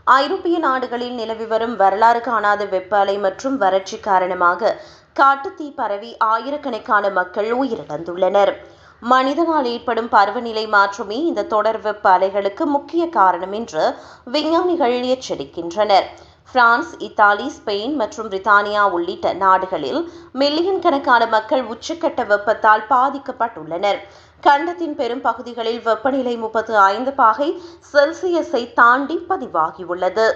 ஐரோப்பிய நாடுகளில் நிலவி வரும் வரலாறு காணாத வெப்ப அலை மற்றும் வறட்சி காரணமாக காட்டுத்தீ பரவி ஆயிரக்கணக்கான மக்கள் உயிரிழந்துள்ளனர். மனிதனால் ஏற்படும் பருவநிலை மாற்றமே இந்த தொடர் வெப்ப அலைகளுக்கு முக்கிய காரணம் என்று விஞ்ஞானிகள் எச்சரிக்கின்றனர். பிரான்ஸ், இத்தாலி, ஸ்பெயின் மற்றும் பிரித்தானியா உள்ளிட்ட நாடுகளில் மில்லியன் கணக்கான மக்கள் உச்சக்கட்ட வெப்பத்தால் பாதிக்கப்பட்டுள்ளனர். கண்டத்தின் பெரும் பகுதிகளில் வெப்பநிலை 35 பாகை செல்சியஸை தாண்டி பதிவாகியுள்ளது.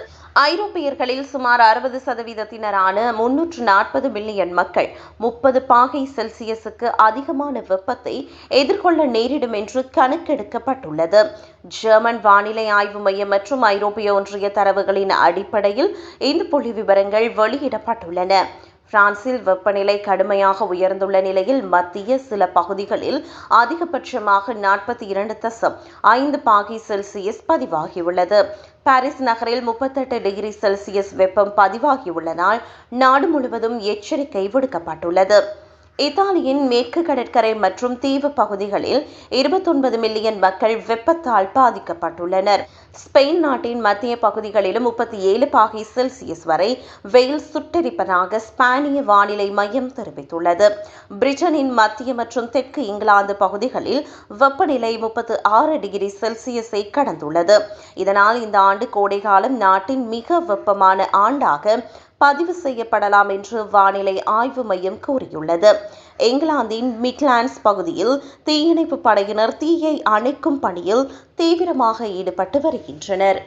ஐரோப்பியர்களில் சுமார் 60%-த்தினரான 340 மில்லியன் மக்கள் 30 பாகை செல்சியஸுக்கு அதிகமான வெப்பத்தை எதிர்கொள்ள நேரிடும் என்று கணக்கெடுக்கப்பட்டுள்ளது. ஜெர்மன் வானிலை ஆய்வு மையம் மற்றும் ஐரோப்பிய ஒன்றிய தரவுகளின் அடிப்படையில் இந்த புள்ளிவிவரங்கள் வெளியிடப்பட்டுள்ளன. பிரான்சில் வெப்பநிலை கடுமையாக உயர்ந்துள்ள நிலையில் மத்திய சில பகுதிகளில் அதிகபட்சமாக 42.5 பாகை செல்சியஸ் பதிவாகியுள்ளது. பாரிஸ் நகரில் 38 டிகிரி செல்சியஸ் வெப்பம் பதிவாகியுள்ளதால் நாடு முழுவதும் எச்சரிக்கை விடுக்கப்பட்டுள்ளது. இத்தாலியின் மேற்கு கடற்கரை மற்றும் தீவு பகுதிகளில் 29 மில்லியன் மக்கள் வெப்பத்தால் பாதிக்கப்பட்டுள்ளனர். ஸ்பெயின் நாட்டின் மத்திய பகுதிகளிலும் 37 பாகை செல்சியஸ் வரை வெயில் சுட்டெரிப்பதாக ஸ்பானிய வானிலை மையம் தெரிவித்துள்ளது. பிரிட்டனின் மத்திய மற்றும் தெற்கு இங்கிலாந்து பகுதிகளில் வெப்பநிலை 36 டிகிரி செல்சியஸை கடந்துள்ளது. இதனால் இந்த ஆண்டு கோடைகாலம் நாட்டின் மிக வெப்பமான ஆண்டாக பதிவு செய்யப்படலாம் என்று வானிலை ஆய்வு மையம் கூறியுள்ளது. இங்கிலாந்தின் மிட்லாண்ட்ஸ் பகுதியில் தீயணைப்பு படையினர் தீயை அணைக்கும் பணியில் தீவிரமாக ஈடுபட்டு வருகின்றனர்.